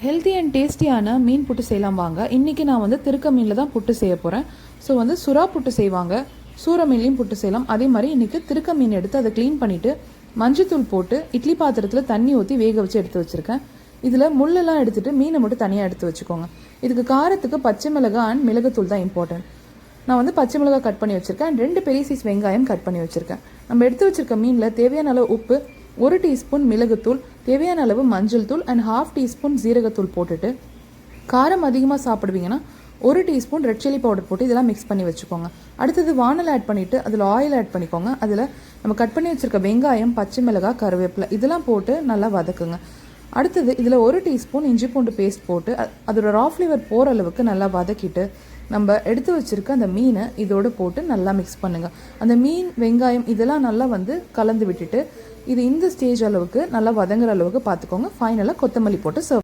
Healthy and டேஸ்டியான மீன் புட்டு செய்யலாம் வாங்க. இன்றைக்கி நான் வந்து திருக்க மீனில் தான் புட்டு செய்ய போகிறேன். ஸோ வந்து சுறா புட்டு செய்வாங்க, சூற மீன்லேயும் புட்டு செய்யலாம். அதே மாதிரி இன்றைக்கி திருக்க மீன் எடுத்து அதை க்ளீன் பண்ணிவிட்டு மஞ்சத்தூள் போட்டு இட்லி பாத்திரத்தில் தண்ணி ஊற்றி வேக வச்சு எடுத்து வச்சுருக்கேன். இதில் முள்ளெல்லாம் எடுத்துகிட்டு மீனை மட்டும் தனியாக எடுத்து வச்சுக்கோங்க. இதுக்கு காரத்துக்கு பச்சை மிளகாய் அண்ட் மிளகுத்தூள் தான் இம்பார்ட்டன்ட். நான் வந்து பச்சை மிளகாய் கட் பண்ணி வச்சுருக்கேன் அண்ட் 2 பெரிய சைஸ் வெங்காயம் கட் பண்ணி வச்சுருக்கேன். நம்ம எடுத்து வச்சுருக்க மீனில் தேவையான அளவு உப்பு, 1 டீஸ்பூன் மிளகுத்தூள், தேவையான அளவு மஞ்சள் தூள் அண்ட் 1/2 டீஸ்பூன் ஜீரகத்தூள் போட்டுட்டு, காரம் அதிகமாக சாப்பிடுவீங்கன்னா 1 டீஸ்பூன் ரெட் சில்லி பவுடர் போட்டு இதெல்லாம் மிக்ஸ் பண்ணி வச்சுக்கோங்க. அடுத்தது வானல் ஆட் பண்ணிவிட்டு அதில் ஆயில் ஆட் பண்ணிக்கோங்க. அதில் நம்ம கட் பண்ணி வச்சுருக்க வெங்காயம், பச்சை மிளகாய், கருவேப்பிலை இதெல்லாம் போட்டு நல்லா வதக்குங்க. அடுத்தது இதில் 1 டீஸ்பூன் இஞ்சி பூண்டு பேஸ்ட் போட்டு அதோட ரா ஃப்ளேவர் போகிற அளவுக்கு நல்லா வதக்கிட்டு நம்ம எடுத்து வச்சுருக்க அந்த மீனை இதோடு போட்டு நல்லா மிக்ஸ் பண்ணுங்கள். அந்த மீன், வெங்காயம் இதெல்லாம் நல்லா வந்து கலந்து விட்டுட்டு இது இந்த ஸ்டேஜ் அளவுக்கு நல்லா வதங்குற அளவுக்கு பார்த்துக்கோங்க. ஃபைனலாக கொத்தமல்லி போட்டு சர்வ்